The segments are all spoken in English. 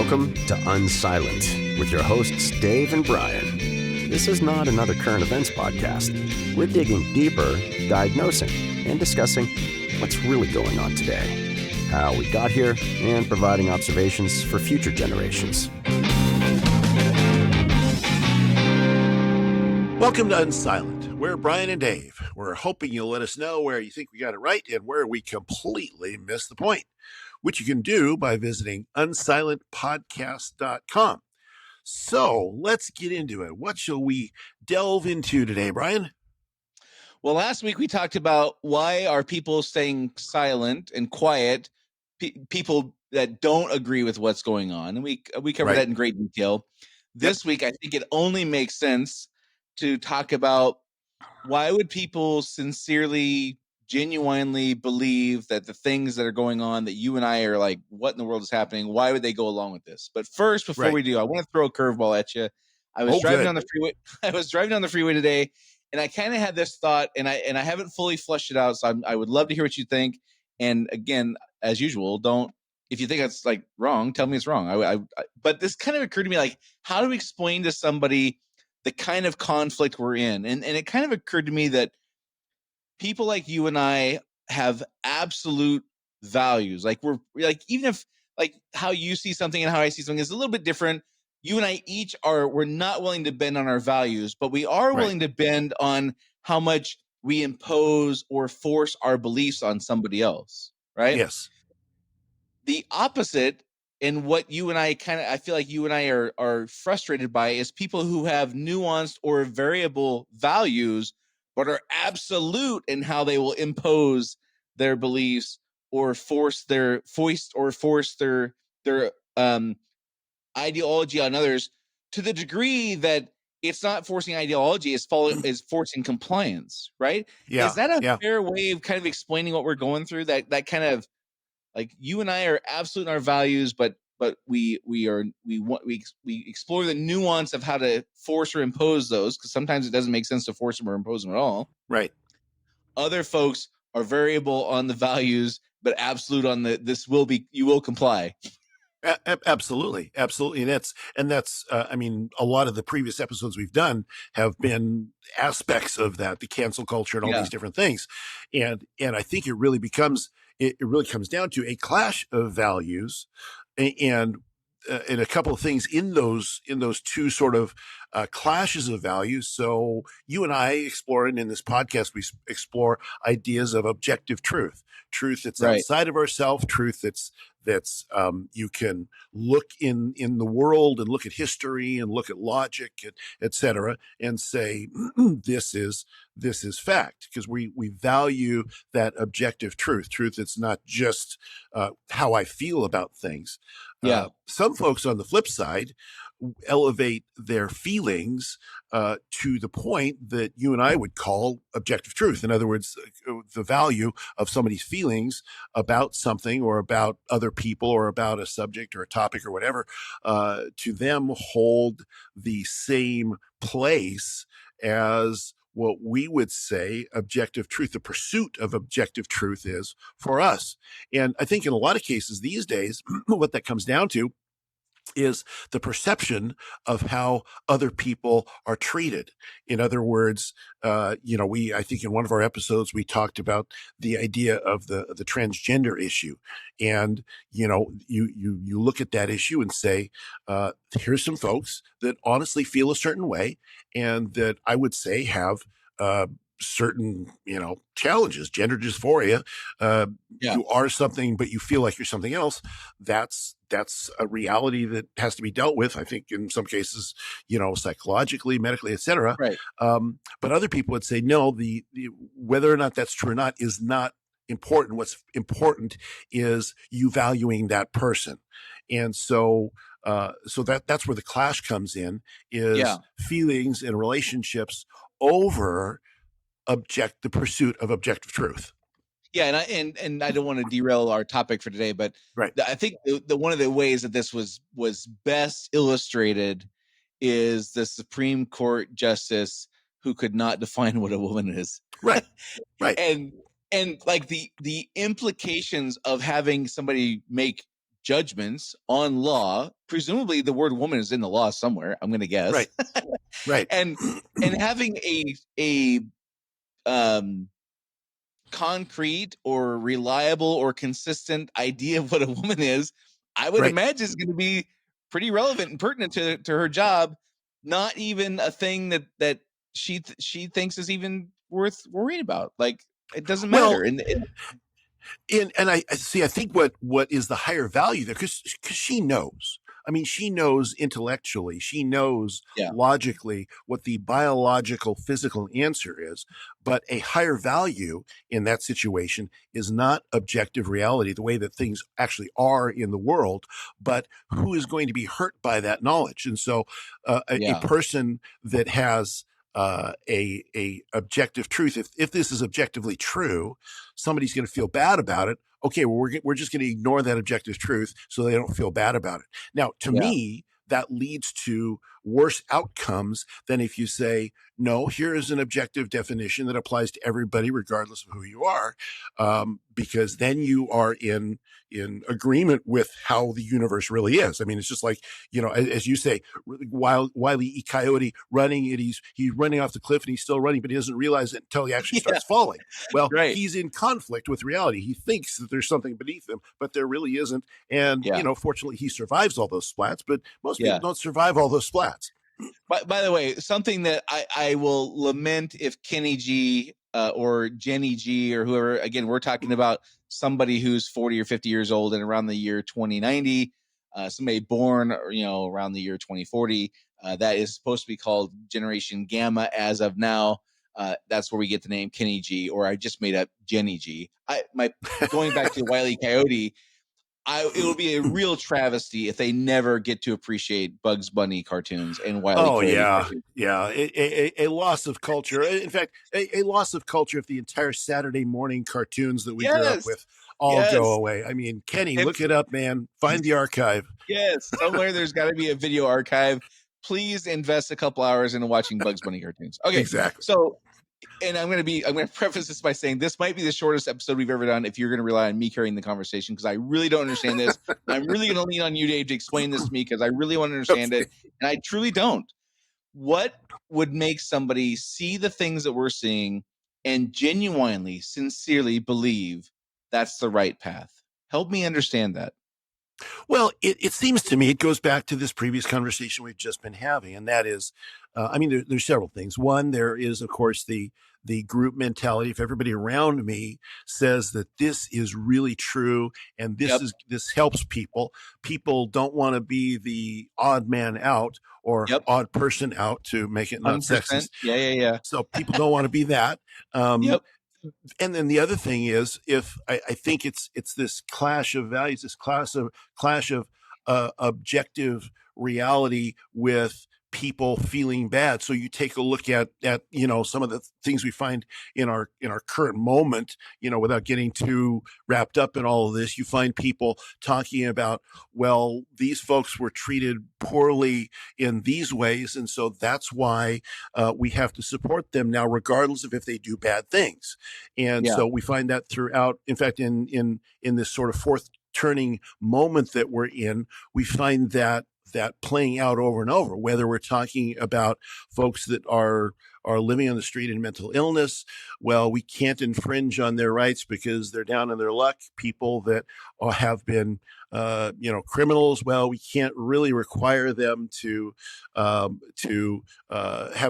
Welcome to Unsilent with your hosts Dave and Brian. This is not another current events podcast. We're digging deeper, diagnosing, and discussing what's really going on today, how we got here, and providing observations for future generations. Welcome to Unsilent. We're Brian and Dave. We're hoping you'll let us know where you think we got it right and where we completely missed the point, which you can do by visiting unsilentpodcast.com. So let's get into it. What shall we delve into today, Brian? Well, last week we talked about why are people staying silent and quiet, people that don't agree with what's going on. And we covered that in great detail. This week, I think it only makes sense to talk about why would people sincerely, genuinely believe that the things that are going on that you and I are like, what in the world is happening? Why would they go along with this? But first, before we do, I want to throw a curveball at you. I was driving down the freeway. I was driving down the freeway today, and I kind of had this thought, and I haven't fully fleshed it out. So I would love to hear what you think. And again, as usual, if you think that's like wrong, tell me it's wrong. But this kind of occurred to me, like, how do we explain to somebody the kind of conflict we're in? And it kind of occurred to me that people like you and I have absolute values. Like even if like how you see something and how I see something is a little bit different, you and I each we're not willing to bend on our values, but we are willing to bend on how much we impose or force our beliefs on somebody else. Right? Yes. The opposite, and what you and I I feel like you and I are frustrated by, is people who have nuanced or variable values, but are absolute in how they will impose their beliefs or foist their ideology on others, to the degree that it's not forcing ideology, is forcing compliance. Right? Yeah. Is that a fair way of kind of explaining what we're going through? That kind of, like, you and I are absolute in our values, but we explore the nuance of how to force or impose those, because sometimes it doesn't make sense to force them or impose them at all. Right. Other folks are variable on the values, but absolute on you will comply. Absolutely. And that's I mean, a lot of the previous episodes we've done have been aspects of that, the cancel culture and all these different things. And I think it really comes down to a clash of values and a couple of things in those two sort of clashes of values. So you and I exploring in this podcast, we explore ideas of objective truth that's outside of ourselves, truth that's you can look in the world and look at history and look at logic, etc., and say this is fact, because we value that objective truth that's not just how I feel about things. Some folks on the flip side elevate their feelings to the point that you and I would call objective truth. In other words, the value of somebody's feelings about something or about other people or about a subject or a topic or whatever, to them hold the same place as what we would say objective truth, the pursuit of objective truth, is for us. And I think in a lot of cases these days, what that comes down to is the perception of how other people are treated. In other words, I think in one of our episodes, we talked about the idea of the transgender issue. And, you look at that issue and say, here's some folks that honestly feel a certain way, and that I would say have, certain, challenges, gender dysphoria. You are something, but you feel like you're something else. That's a reality that has to be dealt with, I think, in some cases, psychologically, medically, etc. Right. But other people would say, no, the whether or not that's true or not is not important. What's important is you valuing that person. And so that's where the clash comes in, is feelings and relationships over the pursuit of objective truth. Yeah, and I don't want to derail our topic for today, but I think the one of the ways that this was best illustrated is the Supreme Court justice who could not define what a woman is. Right. and like the implications of having somebody make judgments on law. Presumably the word woman is in the law somewhere, I'm going to guess. Right. and having a concrete or reliable or consistent idea of what a woman is, I would imagine is going to be pretty relevant and pertinent to her job. Not even a thing that she thinks is even worth worrying about. Like, it doesn't matter. And I see. I think what is the higher value there, because she knows. I mean, she knows intellectually. She knows logically what the biological, physical answer is. But a higher value in that situation is not objective reality, the way that things actually are in the world, but who is going to be hurt by that knowledge. And so, a person that has a objective truth, if this is objectively true, somebody's going to feel bad about it. Okay, well, we're just going to ignore that objective truth so they don't feel bad about it. Now, to me, that leads to worse outcomes than if you say, no, here is an objective definition that applies to everybody, regardless of who you are, because then you are in agreement with how the universe really is. I mean, it's just like, as you say, Wile E. Coyote running, and he's running off the cliff and he's still running, but he doesn't realize it until he actually starts falling. Well, he's in conflict with reality. He thinks that there's something beneath him, but there really isn't. And, fortunately, he survives all those splats, but most people don't survive all those splats. By the way, something that I will lament if Kenny G or Jenny G or whoever, again, we're talking about somebody who's 40 or 50 years old and around the year 2090, somebody born, around the year 2040, that is supposed to be called Generation Gamma as of now. That's where we get the name Kenny G, or I just made up Jenny G. Going back to Wile E. Coyote, it would be a real travesty if they never get to appreciate Bugs Bunny cartoons and Wile E. Coyote cartoons. A loss of culture. In fact, a loss of culture if the entire Saturday morning cartoons that we grew up with all go away. I mean, Kenny, look it up, man. Find the archive. Yes, somewhere there's got to be a video archive. Please invest a couple hours into watching Bugs Bunny cartoons. Okay, exactly. So, and I'm going to preface this by saying this might be the shortest episode we've ever done if you're going to rely on me carrying the conversation, because I really don't understand this. I'm really going to lean on you, Dave, to explain this to me, because I really want to understand it, and I truly don't. What would make somebody see the things that we're seeing and genuinely, sincerely believe that's the right path? Help me understand that. Well, it seems to me it goes back to this previous conversation we've just been having, and that is, there's several things. One, there is, of course, the group mentality. If everybody around me says that this is really true and this helps people don't want to be the odd man out or odd person out, to make it not 100%. Sexist. Yeah. So people don't want to be that. And then the other thing is, if I think it's this clash of values, this clash of objective reality with people feeling bad. So you take a look at some of the things we find in our current moment, without getting too wrapped up in all of this. You find people talking about, well, these folks were treated poorly in these ways, and so that's why we have to support them now, regardless of if they do bad things. And so we find that throughout. In fact, in this sort of fourth turning moment that we're in, we find that playing out over and over, whether we're talking about folks that are living on the street in mental illness. Well, we can't infringe on their rights because they're down on their luck. People that have been, criminals. Well, we can't really require them to have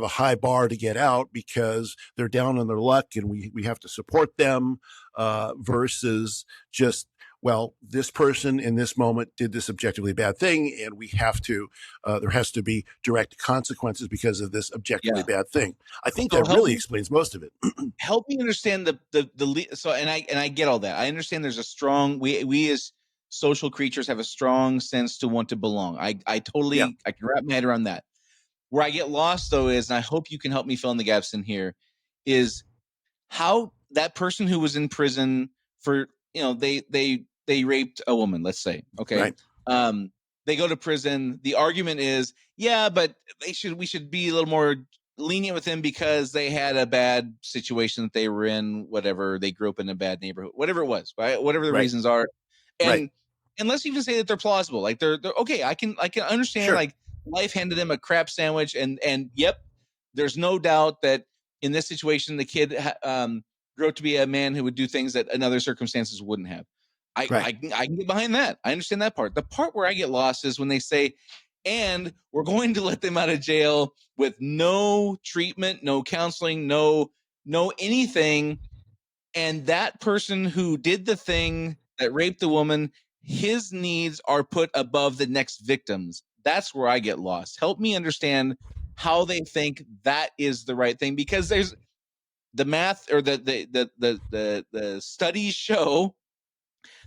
a high bar to get out because they're down on their luck, and we have to support them, versus just, well, this person in this moment did this objectively bad thing, and we have to, there has to be direct consequences because of this objectively bad thing. I think that really explains most of it. Help me understand and I get all that. I understand there's a strong, we as social creatures have a strong sense to want to belong. I totally, I can wrap my head around that. Where I get lost, though, is, and I hope you can help me fill in the gaps in here, is how that person who was in prison for, they raped a woman, let's say. Okay. Right. They go to prison. The argument is, but we should be a little more lenient with them because they had a bad situation that they were in, whatever. They grew up in a bad neighborhood, whatever it was, right? Whatever the reasons are. And and let's even say that they're plausible. Like they're okay. I can understand. Sure. Like life handed them a crap sandwich, and yep, there's no doubt that in this situation, the kid grew up to be a man who would do things that in other circumstances wouldn't have. I can get behind that. I understand that part. The part where I get lost is when they say, and we're going to let them out of jail with no treatment, no counseling, no anything. And that person who did the thing that raped the woman, his needs are put above the next victim's. That's where I get lost. Help me understand how they think that is the right thing, because there's the math or the studies show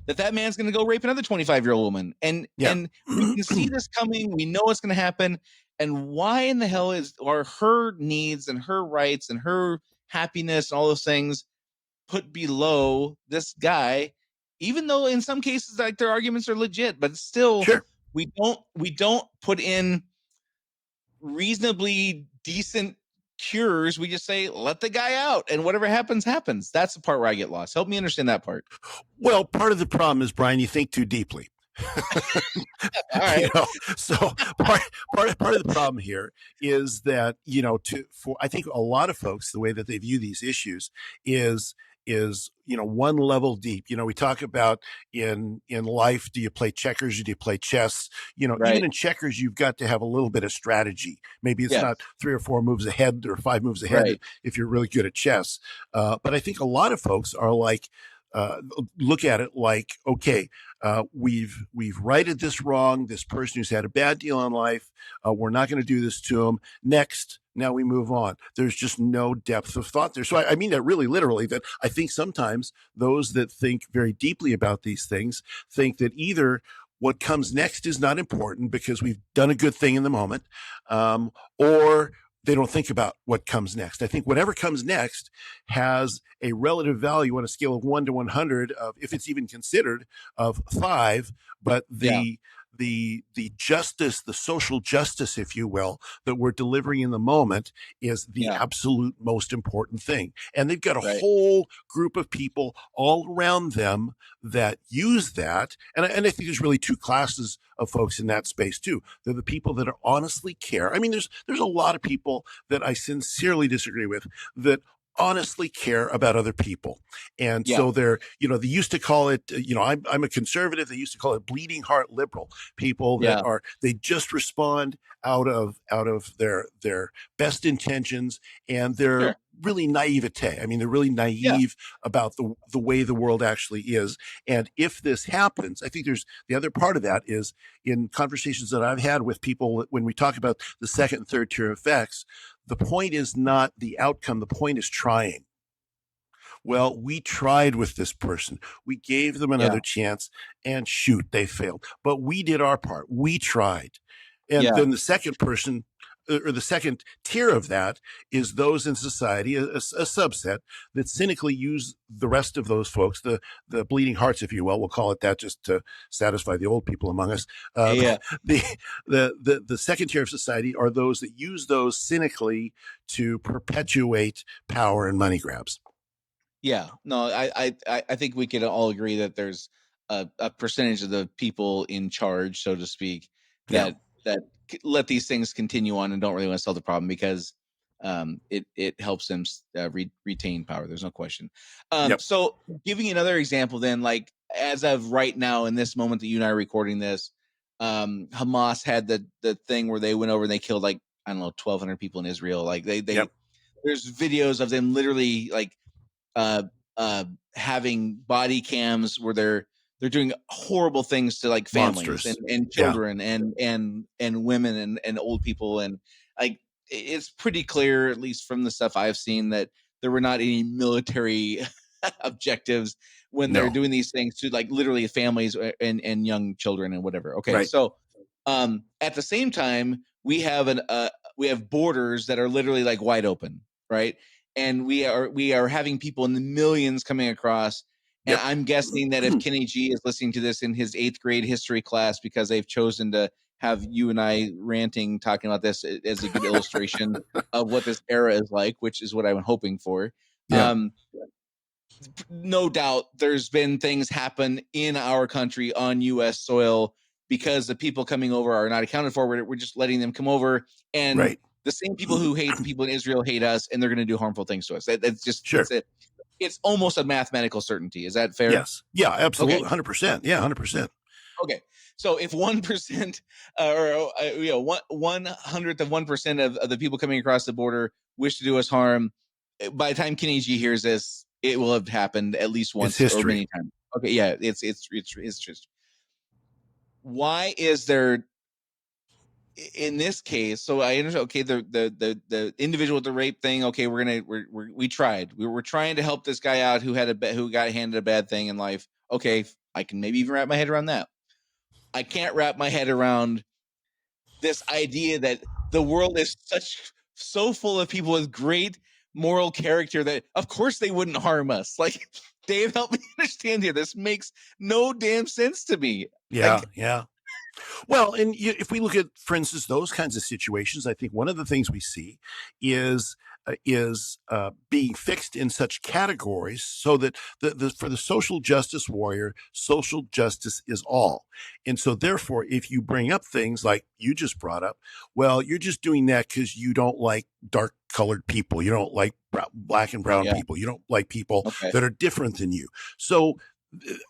that man's going to go rape another 25-year-old woman. And we can see this coming. We know it's going to happen. And why in the hell are her needs and her rights and her happiness and all those things put below this guy, even though in some cases like their arguments are legit, but still Sure. we don't put in reasonably decent cures. We just say, let the guy out and whatever happens. That's the part where I get lost. Help me understand that part. Well, part of the problem is, Brian, you think too deeply. All right. So part of the problem here is that, for I think a lot of folks, the way that they view these issues is one level deep. We talk about in life, do you play checkers or do you play chess? Right. Even in checkers, you've got to have a little bit of strategy. Maybe it's not 3 or 4 moves ahead or 5 moves ahead if you're really good at chess. But I think a lot of folks are like, look at it like, okay, we've righted this wrong. This person who's had a bad deal in life, we're not going to do this to him. Next, now we move on. There's just no depth of thought there. So I mean that really literally, that I think sometimes those that think very deeply about these things think that either what comes next is not important because we've done a good thing in the moment, or they don't think about what comes next. I think whatever comes next has a relative value on a scale of 1 to 100 of, if it's even considered, of 5, but the justice, the social justice, if you will, that we're delivering in the moment is the absolute most important thing. And they've got a whole group of people all around them that use that. And I think there's really 2 classes of folks in that space too. They're the people that honestly care. I mean, there's a lot of people that I sincerely disagree with that honestly care about other people. And so they're, they used to call it, I'm a conservative. They used to call it bleeding heart liberal. People that they just respond out of their best intentions, and they're really naivete. I mean, they're really naive about the way the world actually is. And if this happens, I think there's the other part of that is in conversations that I've had with people when we talk about the second and third tier effects, the point is not the outcome. The point is trying. Well, we tried with this person. We gave them another chance, and shoot, they failed. But we did our part. We tried. And then the second person, or the second tier of that, is those in society, a subset that cynically use the rest of those folks, the bleeding hearts, if you will. We'll call it that just to satisfy the old people among us. The second tier of society are those that use those cynically to perpetuate power and money grabs. Yeah, no, I think we can all agree that there's a percentage of the people in charge, so to speak, that let these things continue on and don't really want to solve the problem because it helps them retain power. There's no question. So giving you another example, then, like as of right now in this moment that you and I are recording this, Hamas had the thing where they went over and they killed like, I don't know, 1,200 people in Israel. Like they there's videos of them literally like having body cams where they're doing horrible things to like families and children and women and old people. And like, it's pretty clear, at least from the stuff I've seen, that there were not any military objectives when they're doing these things to like literally families and young children and whatever. Okay. So, at the same time, we have borders that are literally like wide open. Right. And we are having people in the millions coming across. And I'm guessing that if Kenny G is listening to this in his 8th grade history class, because they've chosen to have you and I ranting, talking about this as a good illustration of what this era is like, which is what I'm hoping for. no doubt there's been things happen in our country on U.S. soil because the people coming over are not accounted for. We're just letting them come over, and Right. the same people who hate the people in Israel hate us, and they're going to do harmful things to us. That's just Sure. it's almost a mathematical certainty. Is that fair? Yes. Yeah, absolutely. Okay. 100%. Yeah, 100%. Okay. So if 1% or 1/100th of 1% of the people coming across the border wish to do us harm, by the time Kenny G hears this, it will have happened at least It's once or history. many times. Okay, yeah, it's just why is there in this case? So I understand. Okay, the individual with the rape thing. Okay, we tried. We were trying to help this guy out who got handed a bad thing in life. Okay, I can maybe even wrap my head around that. I can't wrap my head around this idea that the world is so full of people with great moral character that of course they wouldn't harm us. Like, Dave, help me understand here. This makes no damn sense to me. Yeah, yeah. Well, and if we look at, for instance, those kinds of situations, I think one of the things we see is being fixed in such categories so that for the social justice warrior, social justice is all. And so therefore, if you bring up things like you just brought up, well, you're just doing that because you don't like dark colored people. You don't like black and brown people. You don't like people that are different than you. So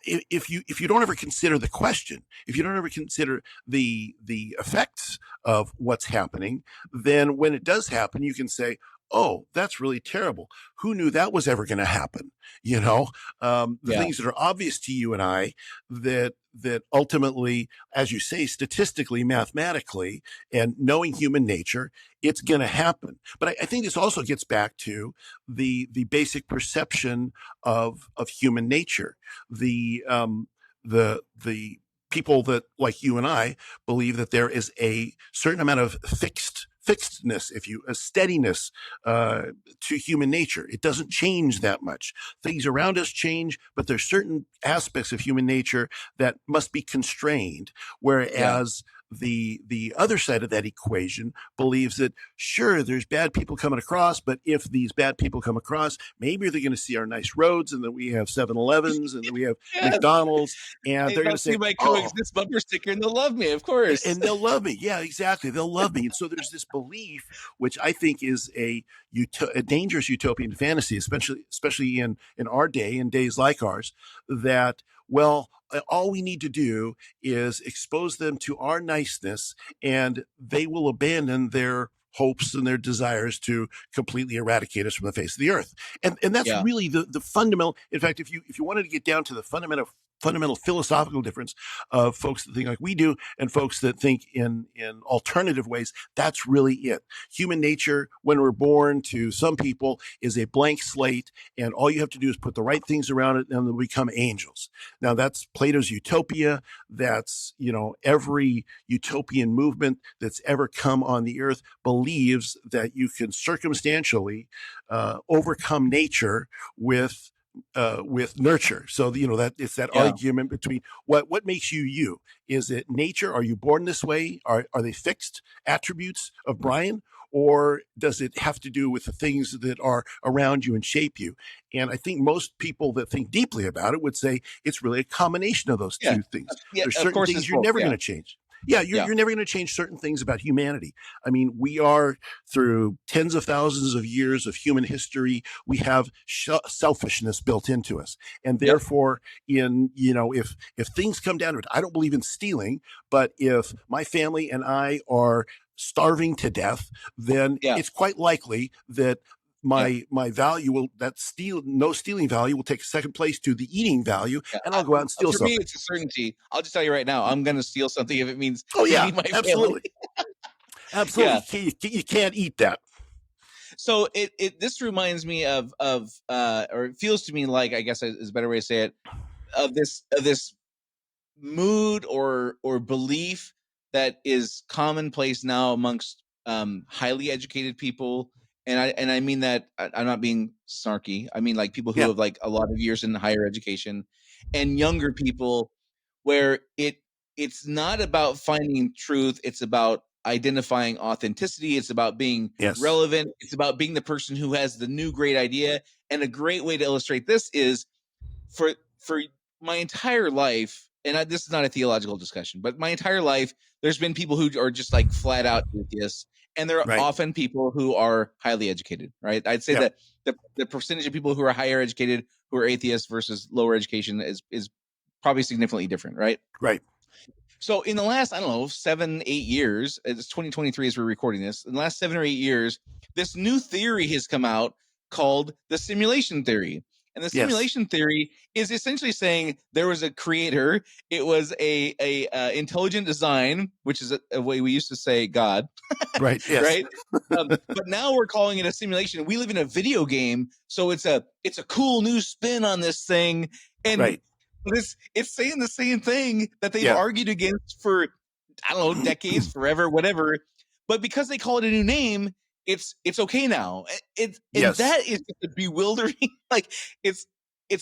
if you don't ever consider the question, if you don't ever consider the effects of what's happening, then when it does happen, you can say, oh, that's really terrible. Who knew that was ever going to happen? The things that are obvious to you and I that ultimately, as you say, statistically, mathematically, and knowing human nature, it's going to happen. But I think this also gets back to the basic perception of human nature. The people that, like you and I, believe that there is a certain amount of fixedness, a steadiness to human nature. It doesn't change that much. Things around us change, but there's certain aspects of human nature that must be constrained. Whereas the other side of that equation believes that, sure, there's bad people coming across, but if these bad people come across, maybe they're going to see our nice roads, and then we have 7-Elevens, and then we have McDonald's, and they're going to say, my oh, coexist bumper sticker, and they'll love me, of course. and they'll love me. Yeah, exactly. They'll love me. And so there's this belief, which I think is a dangerous utopian fantasy, especially in our day, in days like ours, that, well, all we need to do is expose them to our niceness, and they will abandon their hopes and their desires to completely eradicate us from the face of the earth. And that's really the fundamental. In fact, if you wanted to get down to the fundamental philosophical difference of folks that think like we do and folks that think in alternative ways, that's really it. Human nature, when we're born, to some people, is a blank slate, and all you have to do is put the right things around it, and they'll become angels. Now, that's Plato's utopia. That's, every utopian movement that's ever come on the earth believes that you can circumstantially overcome nature with nurture. So that it's that argument between what makes you you. Is it nature? Are you born this way? Are they fixed attributes of Brian, or does it have to do with the things that are around you and shape you? And I think most people that think deeply about it would say it's really a combination of those two things. There's certain things you're never going to change. Yeah, you're never going to change certain things about humanity. I mean, we are, through tens of thousands of years of human history, we have selfishness built into us. And therefore, if things come down to it, I don't believe in stealing, but if my family and I are starving to death, then it's quite likely that my value no stealing value will take second place to the eating value, and I'll go out and steal something. For me, it's a certainty. I'll just tell you right now, I'm going to steal something if it means feeding my absolutely. family. Absolutely. You can't eat that. So this reminds me of or it feels to me like, I guess is a better way to say it, of this mood or belief that is commonplace now amongst highly educated people. And I mean that I'm not being snarky. I mean, like, people who have like a lot of years in higher education, and younger people, where it's not about finding truth. It's about identifying authenticity. It's about being relevant. It's about being the person who has the new great idea. And a great way to illustrate this is for my entire life, and this is not a theological discussion, but my entire life, there's been people who are just like flat out atheists, and there are often people who are highly educated, right? I'd say that the percentage of people who are higher educated who are atheists versus lower education is probably significantly different, right? Right. So in the last, I don't know, 7-8 years, it's 2023 as we're recording this, in the last 7 or 8 years, this new theory has come out called the simulation theory. And the simulation theory is essentially saying there was a creator. It was a intelligent design, which is a way we used to say God. Right. Yes. Right. But now we're calling it a simulation. We live in a video game, so it's a cool new spin on this thing. And it's saying the same thing that they've argued against for, I don't know, decades, forever, whatever. But because they call it a new name, it's okay now. And that is just a bewildering. Like it's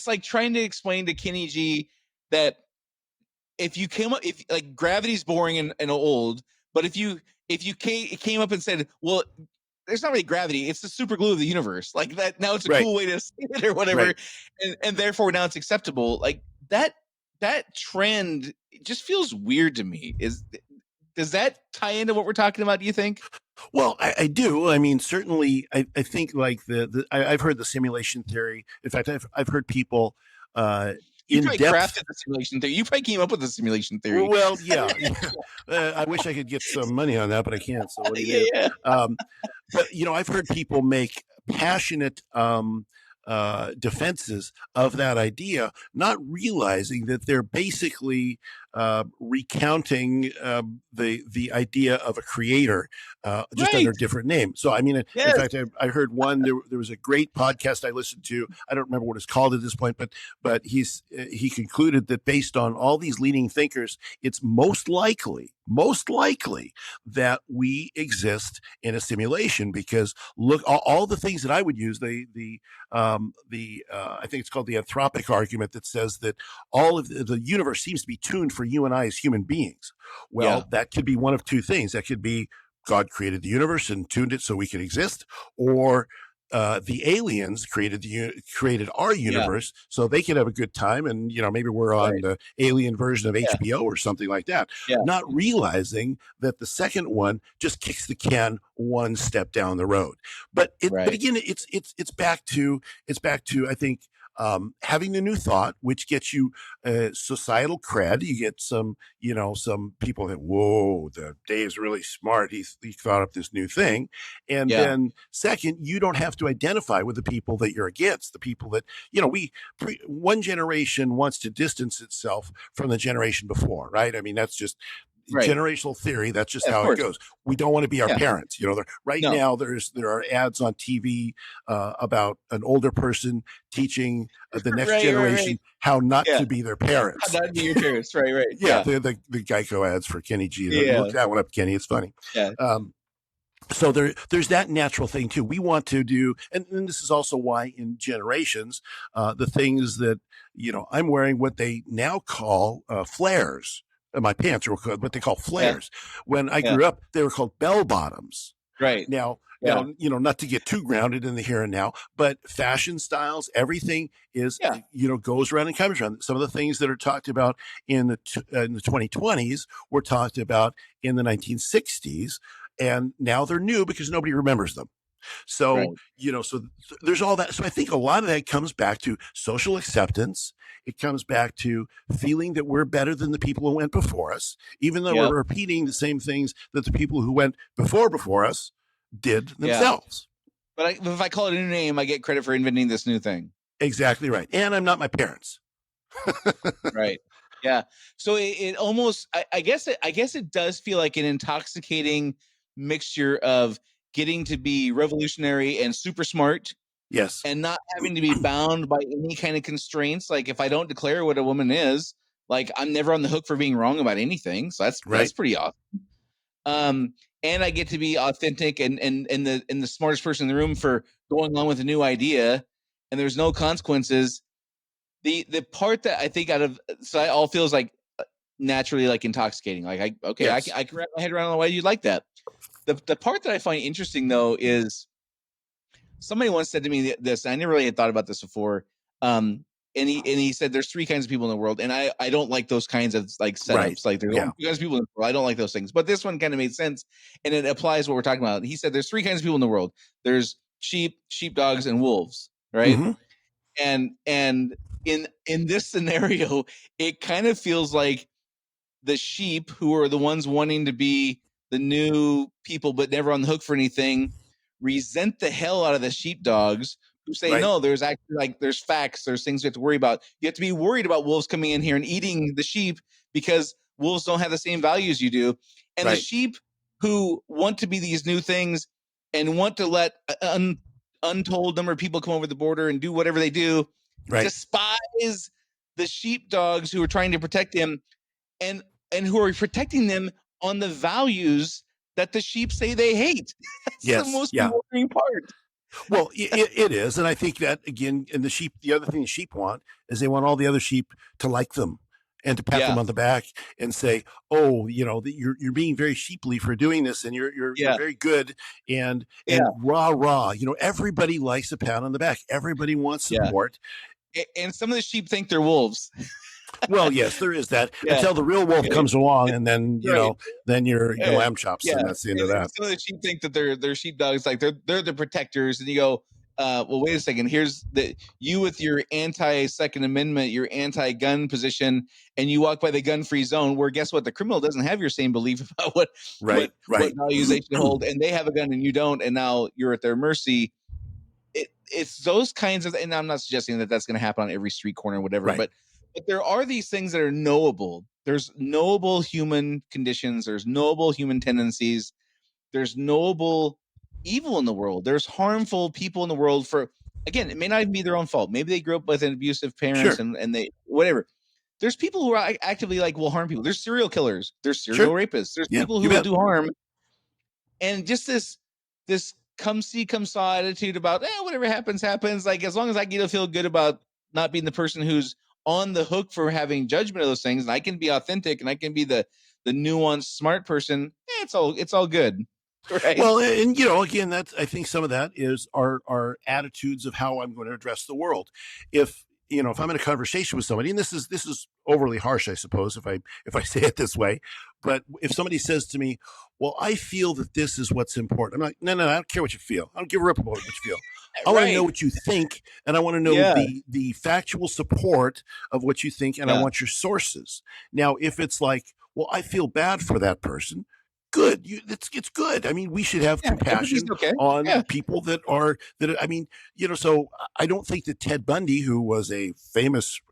like trying to explain to Kenny G that if like gravity's boring and old, but if you came up and said, well, there's not really gravity, it's the super glue of the universe, like that, now it's a cool way to say it or whatever, and therefore now it's acceptable. Like that trend just feels weird to me. Does that tie into what we're talking about, do you think? Well, I do. I mean, certainly, I think like I've heard the simulation theory. In fact, I've heard people you probably crafted the simulation theory. You probably came up with the simulation theory. Well, yeah. I wish I could get some money on that, but I can't. So what do you do? But I've heard people make passionate defenses of that idea, not realizing that they're basically recounting the idea of a creator just under a different name. So, I mean, in fact, I heard one. There was a great podcast I listened to. I don't remember what it's called at this point, but he concluded that based on all these leading thinkers, it's most likely that we exist in a simulation, because look, all the things that I would use, I think it's called the anthropic argument, that says that all of the universe seems to be tuned for you and I as human beings. Well, that could be one of two things. That could be God created the universe and tuned it so we can exist, or the aliens created our universe so they can have a good time, and maybe we're on the alien version of HBO or something like that. Not realizing that the second one just kicks the can one step down the road. But again, it's back to I think having the new thought, which gets you societal cred. You get some people that, whoa, Dave's really smart. He thought up this new thing. And then second, you don't have to identify with the people that you're against, the people that, one generation wants to distance itself from the generation before, right? I mean, that's just generational theory. That's just how it goes. We don't want to be our parents. Now there are ads on TV about an older person teaching the next generation how not to be their parents. How not to be your parents, right? The Geico ads for Kenny G. Look that one up, Kenny. It's funny. So there's that natural thing too. We want to do, and this is also why in generations, the things that, I'm wearing what they now call flares. My pants are what they call flares. When I grew up, they were called bell bottoms. Right. Now, not to get too grounded in the here and now, but fashion styles, everything is, goes around and comes around. Some of the things that are talked about in the 2020s were talked about in the 1960s, and now they're new because nobody remembers them. So, so there's all that. So I think a lot of that comes back to social acceptance. It comes back to feeling that we're better than the people who went before us, even though we're repeating the same things that the people who went before us did themselves. But if I call it a new name, I get credit for inventing this new thing. Exactly right. And I'm not my parents. Right. Yeah. So it almost, I guess it does feel like an intoxicating mixture of getting to be revolutionary and super smart. Yes. And not having to be bound by any kind of constraints. Like if I don't declare what a woman is, like I'm never on the hook for being wrong about anything. So that's pretty awesome. And I get to be authentic and the smartest person in the room for going on with a new idea, and there's no consequences. The part that I think it all feels like naturally like intoxicating. Like I can wrap my head around why you'd like that. The part that I find interesting though is somebody once said to me this, and I never really had thought about this before. And he said there's 3 kinds of people in the world, and I don't like those kinds of like setups. Right. Like there's 2 kinds of people in the world. I don't like those things. But this one kind of made sense, and it applies what we're talking about. He said there's 3 kinds of people in the world. There's sheep, sheepdogs, and wolves, right? Mm-hmm. And in this scenario, it kind of feels like the sheep, who are the ones wanting to be the new people but never on the hook for anything, resent the hell out of the sheepdogs, who say, Right. no, there's actually like there's facts, there's things you have to worry about. You have to be worried about wolves coming in here and eating the sheep because wolves don't have the same values you do. And Right. the sheep, who want to be these new things and want to let untold number of people come over the border and do whatever they do, Right. despise the sheepdogs who are trying to protect him, and who are protecting them on the values that the sheep say they hate. That's the most boring part. Well, it is. And I think that, again, and the other thing the sheep want is they want all the other sheep to like them and to pat them on the back and say, oh, you're being very sheeply for doing this, and you're very good, and rah, everybody likes a pat on the back. Everybody wants support. And some of the sheep think they're wolves. Well, yes, there is that until the real wolf comes along, and then then you're lamb chops, and that's the end of that. Some of the sheep think that they're sheepdogs, like they're the protectors, and you go, well, wait a second. Here's you with your anti-Second Amendment, your anti-gun position, and you walk by the gun-free zone, where guess what? The criminal doesn't have your same belief about what values they should hold, and they have a gun and you don't, and now you're at their mercy. It's those kinds of, and I'm not suggesting that that's going to happen on every street corner or whatever, but there are these things that are knowable. There's knowable human conditions. There's knowable human tendencies. There's knowable evil in the world. There's harmful people in the world for, again, it may not even be their own fault. Maybe they grew up with an abusive parents and they, whatever. There's people who are actively will harm people. There's serial killers. There's serial rapists. There's people who will do harm. And just this come see, come saw attitude about, whatever happens, happens. Like, as long as I get to feel good about not being the person who's on the hook for having judgment of those things, and I can be authentic and I can be the nuanced, smart person, it's all good. Right. Well, and again, that's, I think some of that is our attitudes of how I'm going to address the world. If I'm in a conversation with somebody, and this is overly harsh, I suppose, if I say it this way, but if somebody says to me, well, I feel that this is what's important, I'm like, no, I don't care what you feel. I don't give a rip about what you feel. I want to know what you think, and I want to know the factual support of what you think, and I want your sources. Now, if it's like, well, I feel bad for that person, good. It's good. I mean, we should have compassion on people that I mean, so I don't think that Ted Bundy, who was a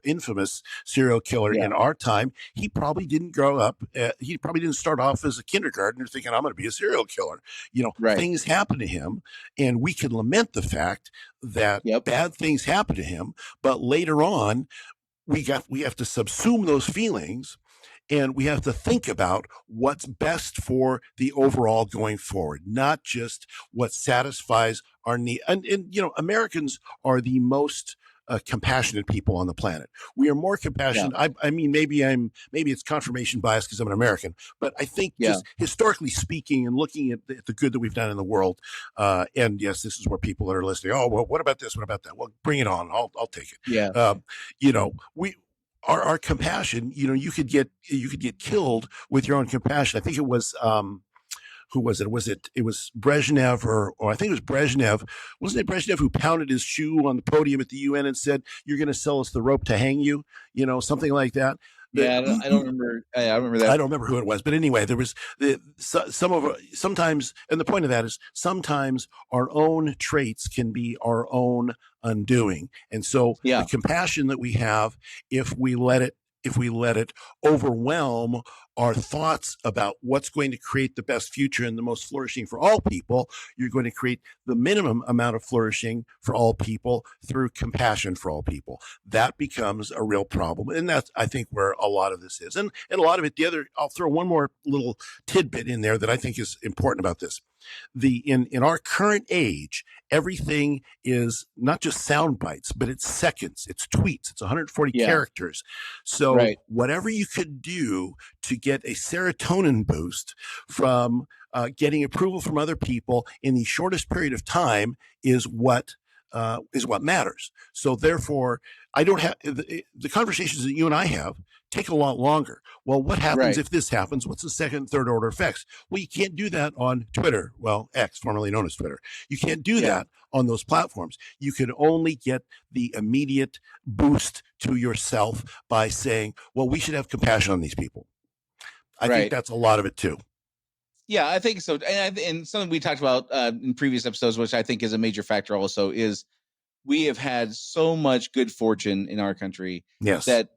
infamous serial killer in our time, he probably didn't grow up. He probably didn't start off as a kindergartner thinking, I'm going to be a serial killer. Things happen to him, and we can lament the fact that bad things happen to him. But later on, we have to subsume those feelings, and we have to think about what's best for the overall going forward, not just what satisfies our need. And Americans are the most compassionate people on the planet. We are more compassionate. I mean, maybe it's confirmation bias because I'm an American, but I think just historically speaking and looking at the good that we've done in the world, and yes, this is where people that are listening, oh, well, what about this? What about that? Well, bring it on. I'll take it. Yeah. Our compassion, you could get killed with your own compassion. I think it was, who was it? It was Brezhnev, or I think it was Brezhnev. Wasn't it Brezhnev who pounded his shoe on the podium at the UN and said, "You're going to sell us the rope to hang you," something like that. Yeah, I don't remember. I remember that. I don't remember who it was, but anyway, there was sometimes, and the point of that is sometimes our own traits can be our own undoing, and so the compassion that we have, if we let it overwhelm our thoughts about what's going to create the best future and the most flourishing for all people, you're going to create the minimum amount of flourishing for all people through compassion for all people. That becomes a real problem. And that's, I think, where a lot of this is. And a lot of it, I'll throw one more little tidbit in there that I think is important about this. In our current age, everything is not just sound bites, but it's seconds, it's tweets, it's 140 characters. So whatever you could do to get a serotonin boost from getting approval from other people in the shortest period of time is what matters. So therefore, I don't have the conversations that you and I have take a lot longer. Well, what happens if this happens? What's the second, third order effects? Well, you can't do that on Twitter. Well, X, formerly known as Twitter. You can't do that on those platforms. You can only get the immediate boost to yourself by saying, well, we should have compassion on these people. I think that's a lot of it too. Yeah, I think so. And something we talked about in previous episodes, which I think is a major factor also, is we have had so much good fortune in our country that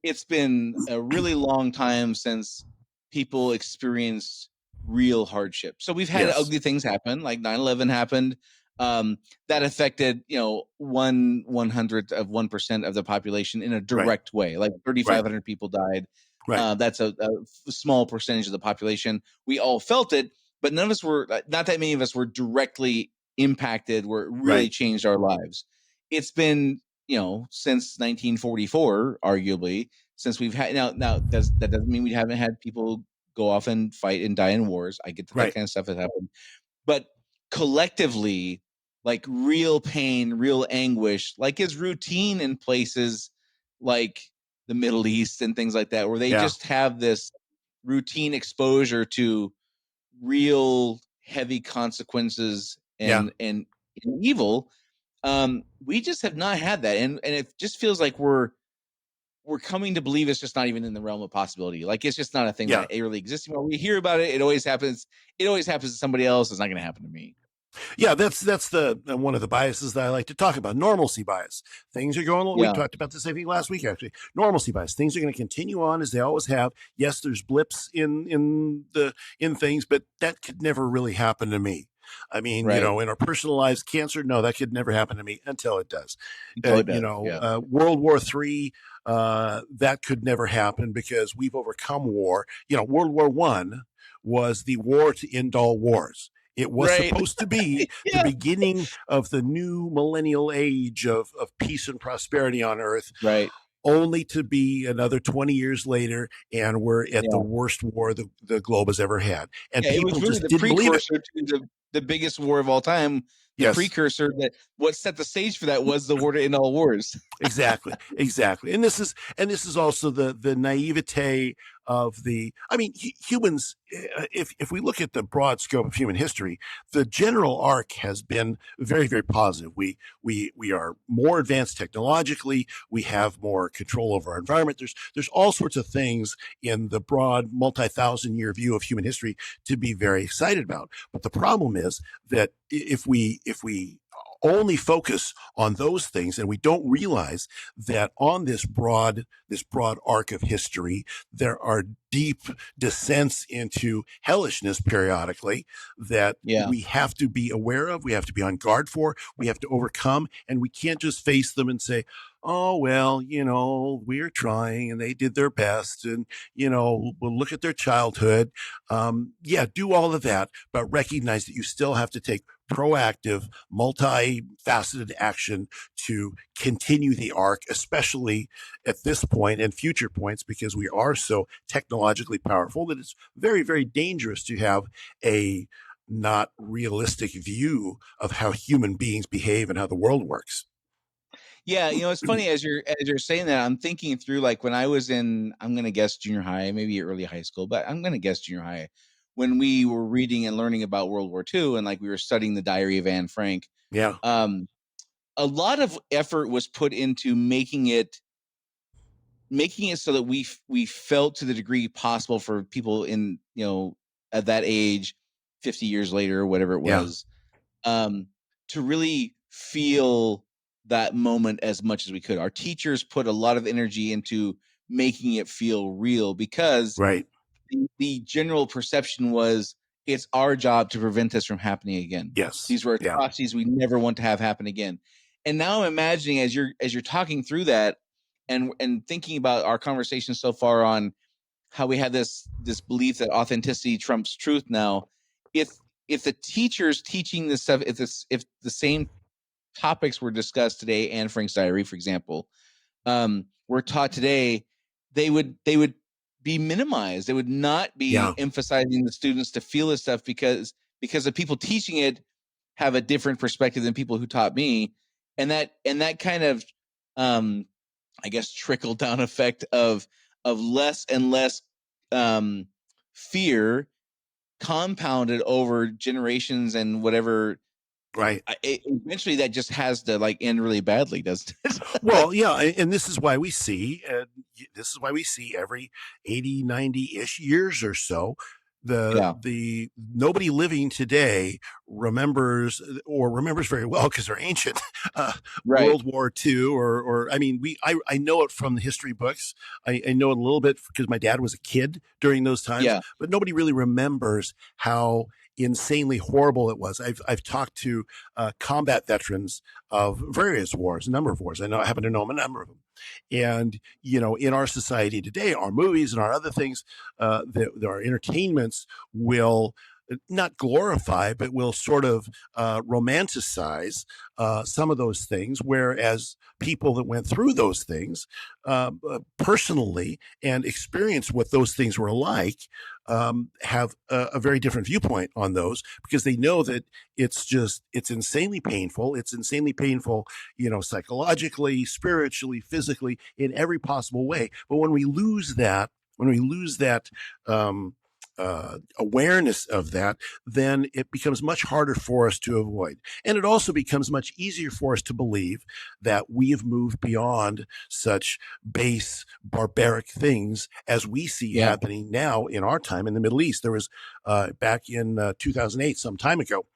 it's been a really long time since people experienced real hardship. So we've had ugly things happen, like 9/11 happened. That affected, 1/100th of 1% of the population in a direct way. Like 3,500 people died. That's a small percentage of the population. We all felt it, but not that many of us were directly impacted where it really changed our lives. It's been, since 1944, arguably, since we've had now that doesn't mean we haven't had people go off and fight and die in wars. I get that kind of stuff has happened, but collectively, like real pain, real anguish, like is routine in places like the Middle East and things like that, where they just have this routine exposure to real heavy consequences and evil. We just have not had that, and it just feels like we're coming to believe it's just not even in the realm of possibility. Like it's just not a thing that really exists anymore. We hear about it; it always happens. It always happens to somebody else. It's not going to happen to me. Yeah, that's the one of the biases that I like to talk about. Normalcy bias. Things are going. We talked about this, I think, last week. Actually, normalcy bias. Things are going to continue on as they always have. Yes, there's blips in things, but that could never really happen to me. I mean, in our personal lives, cancer, no, that could never happen to me until it does. World War III, that could never happen because we've overcome war. World War I was the war to end all wars. It was supposed to be the beginning of the new millennial age of peace and prosperity on Earth. Only to be another 20 years later, and we're at the worst war the globe has ever had. And people it was really just didn't believe it. To the biggest war of all time. The precursor that what set the stage for that was the war to end all wars. Exactly. And this is also the naivete of humans. If we look at the broad scope of human history, the general arc has been very, very positive. We are more advanced technologically. We have more control over our environment. There's all sorts of things in the broad multi-thousand-year view of human history to be very excited about. But the problem is that if we only focus on those things and we don't realize that on this broad arc of history, there are deep descents into hellishness periodically that we have to be aware of, we have to be on guard for, we have to overcome, and we can't just face them and say, oh, well, we're trying and they did their best and, we'll look at their childhood. Do all of that, but recognize that you still have to take proactive, multifaceted action to continue the arc, especially at this point and future points, because we are so technologically powerful that it's very, very dangerous to have a not realistic view of how human beings behave and how the world works. Yeah, it's funny as you're saying that, I'm thinking through like when I was in, I'm going to guess junior high, maybe early high school, but I'm going to guess junior high, when we were reading and learning about World War II and like we were studying the Diary of Anne Frank. A lot of effort was put into making it so that we felt to the degree possible for people in, at that age, 50 years later, or whatever it was, to really feel that moment as much as we could. Our teachers put a lot of energy into making it feel real because the general perception was it's our job to prevent this from happening again. These were atrocities we never want to have happen again. And now I'm imagining as you're talking through that and thinking about our conversation so far on how we have this belief that authenticity trumps truth now, if the teacher's teaching this stuff, if the same topics were discussed today, Anne Frank's diary, for example, were taught today, they would be minimized. They would not be emphasizing the students to feel this stuff because the people teaching it have a different perspective than people who taught me, and that kind of I guess trickle down effect of less and less fear compounded over generations and whatever. Right. Eventually that just has to like end really badly, doesn't it? Well, yeah. And this is why we see, every 80, 90-ish years or so, the nobody living today remembers very well, because they're ancient, Right. World War II, or I mean, I know it from the history books. I know it a little bit because my dad was a kid during those times, but nobody really remembers how insanely horrible it was. I've talked to combat veterans of various wars, a number of wars. I happen to know a number of them. And, in our society today, our movies and our other things, our entertainments will not glorify, but will sort of romanticize some of those things, whereas people that went through those things personally and experienced what those things were like have a very different viewpoint on those, because they know that it's insanely painful. It's insanely painful, psychologically, spiritually, physically, in every possible way. But when we lose that, awareness of that, then it becomes much harder for us to avoid. And it also becomes much easier for us to believe that we have moved beyond such base, barbaric things as we see happening now in our time in the Middle East. There was back in 2008, some time ago,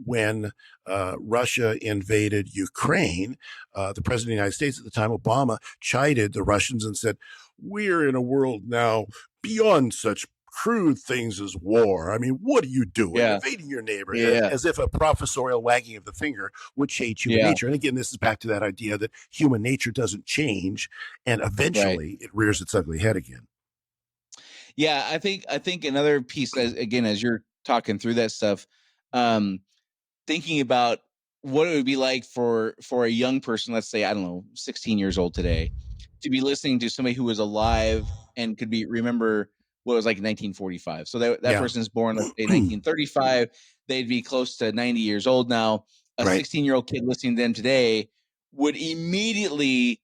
when Russia invaded Ukraine, the president of the United States at the time, Obama, chided the Russians and said, "We're in a world now beyond such crude things as war. I mean, what are you doing? Invading your neighbor," as if a professorial wagging of the finger would change human nature. And again, this is back to that idea that human nature doesn't change, and eventually it rears its ugly head again. Yeah, I think another piece, as you're talking through that stuff, thinking about what it would be like for a young person, let's say, I don't know, 16 years old today, to be listening to somebody who was alive and could remember what it was like in 1945. So that person's born, let's say, 1935. They'd be close to 90 years old now. A 16-year-old kid listening to them today would immediately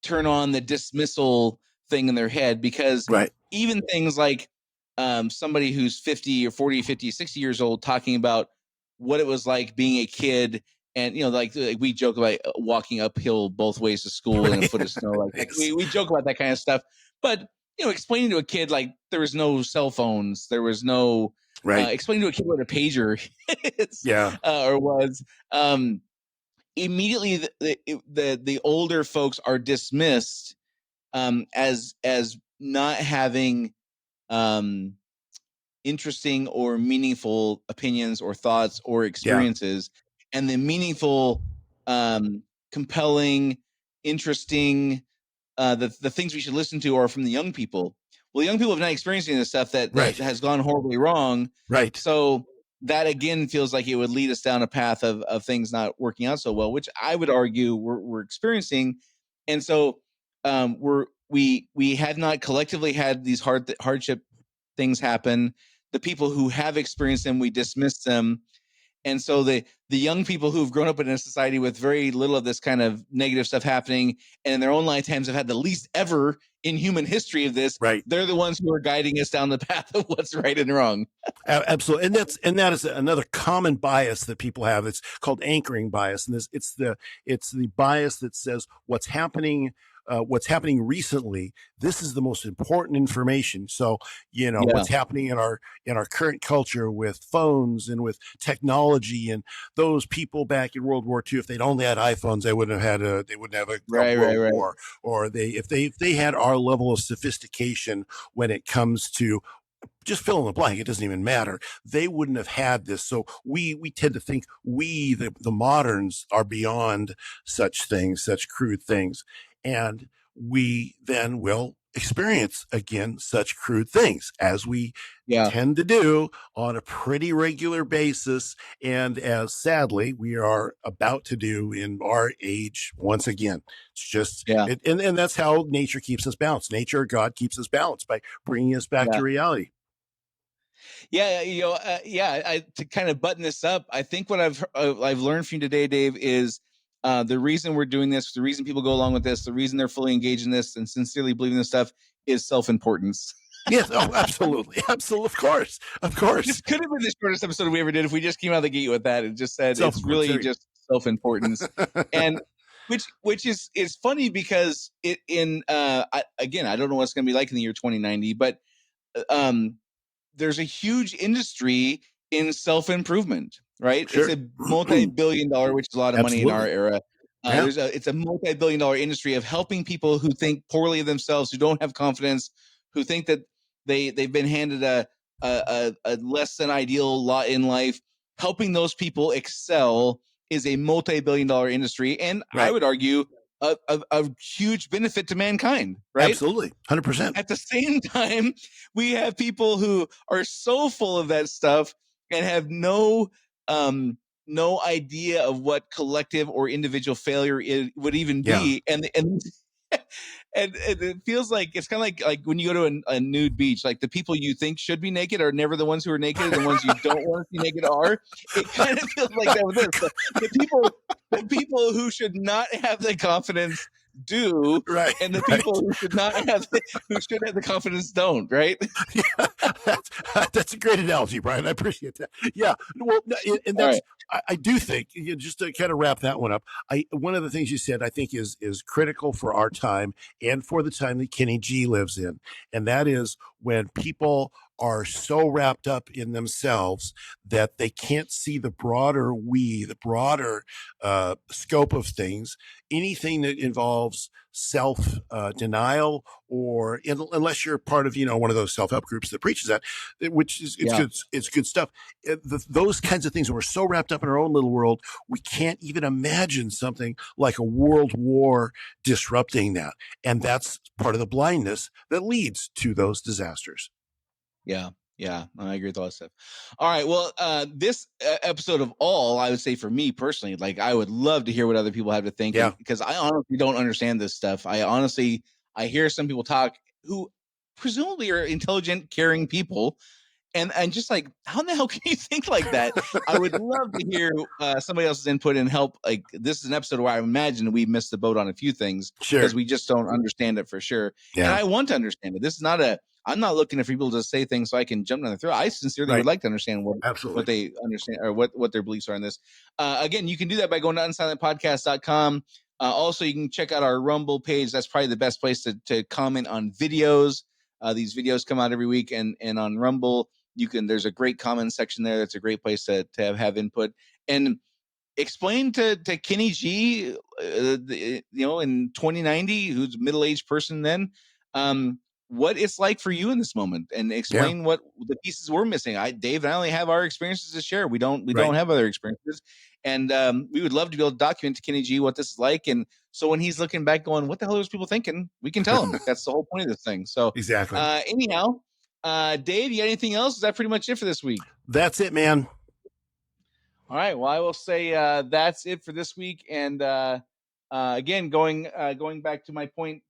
turn on the dismissal thing in their head, because even things like somebody who's 50 or 40, 50, 60 years old talking about what it was like being a kid, and like we joke about walking uphill both ways to school in a foot of snow. Like we joke about that kind of stuff, but explaining to a kid, like, there was no cell phones, there was no explaining to a kid what a pager is, or was, immediately the older folks are dismissed as not having interesting or meaningful opinions or thoughts or experiences, and the meaningful, compelling, interesting, the things we should listen to are from the young people. Well, the young people have not experienced any of the stuff that has gone horribly wrong. So that again feels like it would lead us down a path of things not working out so well, which I would argue we're experiencing. And so we had not collectively had these hardship things happen. The people who have experienced them, we dismiss them. And so the young people who've grown up in a society with very little of this kind of negative stuff happening, and in their own lifetimes have had the least ever in human history of this, they're the ones who are guiding us down the path of what's right and wrong. Absolutely. And that is another common bias that people have. It's called anchoring bias. And it's the bias that says what's happening recently, this is the most important information. So, what's happening in our current culture with phones and with technology, and those people back in World War II, if they'd only had iPhones, they wouldn't have a World War. Or if they had our level of sophistication when it comes to just fill in the blank, it doesn't even matter, they wouldn't have had this. So we tend to think the moderns are beyond such things, such crude things. And we then will experience again such crude things as we tend to do on a pretty regular basis, and as sadly we are about to do in our age once again. It's just and that's how nature keeps us balanced. Nature, God, keeps us balanced by bringing us back to reality. To kind of button this up, I think what I've learned from you today, Dave, is the reason we're doing this, the reason people go along with this, the reason they're fully engaged in this and sincerely believe in this stuff is self-importance. Yes, absolutely. Of course. This could have been the shortest episode we ever did if we just came out of the gate with that and just said it's really just self-importance. And which is funny because I don't know what it's going to be like in the year 2090, but there's a huge industry in self-improvement, right? Sure. It's a multi-billion-dollar, which is a lot of money in our era. It's a multi-billion-dollar industry of helping people who think poorly of themselves, who don't have confidence, who think that they've been handed a less than ideal lot in life. Helping those people excel is a multi-billion-dollar industry, and I would argue a huge benefit to mankind, right? Absolutely, 100%. At the same time, we have people who are so full of that stuff and have no idea of what collective or individual failure would even be, and it feels like it's kind of like when you go to a nude beach, like the people you think should be naked are never the ones who are naked, and the ones you don't want to see naked are. It kind of feels like that with this. The people who should not have the confidence do, and the people who should not have who should have the confidence don't, right? That's a great analogy, Brian. I appreciate that. Yeah, well, and that's I do think, just to kind of wrap that one up, one of the things you said I think is critical for our time and for the time that Kenny G lives in, and that is when people are so wrapped up in themselves that they can't see the broader scope of things. Anything that involves self-denial, or unless you're part of, one of those self-help groups that preaches that, which is it's good stuff. Those kinds of things, we're so wrapped up in our own little world, we can't even imagine something like a world war disrupting that. And that's part of the blindness that leads to those disasters. Yeah, I agree with all that stuff. All right, well, this episode of all, I would say for me personally, like I would love to hear what other people have to think, because I honestly don't understand this stuff. I hear some people talk who presumably are intelligent, caring people, and just like, how in the hell can you think like that? I would love to hear somebody else's input and help. Like, this is an episode where I imagine we missed the boat on a few things because we just don't understand it for sure. And I want to understand it. This is not I'm not looking for people to say things so I can jump down their throat. I sincerely would like to understand what they understand or what their beliefs are in this. Again, you can do that by going to unsilentpodcast.com. Also, you can check out our Rumble page. That's probably the best place to comment on videos. These videos come out every week, and on Rumble, there's a great comment section there. That's a great place to have input and explain to Kenny G, in 2090, who's a middle-aged person then, what it's like for you in this moment, and explain what the pieces we're missing. Dave and I only have our experiences to share. We don't have other experiences. And we would love to be able to document to Kenny G what this is like. And so when he's looking back going, what the hell are those people thinking? We can tell him. That's the whole point of this thing. So exactly. Anyhow, Dave, you got anything else? Is that pretty much it for this week? That's it, man. All right. Well, I will say that's it for this week. And again, going back to my point,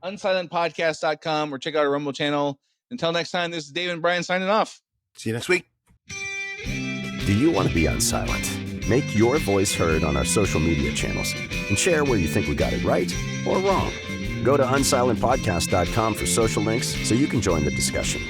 unsilentpodcast.com, or check out our Rumble channel. Until next time, this is Dave and Brian signing off. See you next week. Do you want to be unsilent? Make your voice heard on our social media channels and share where you think we got it right or wrong. Go to unsilentpodcast.com for social links so you can join the discussion.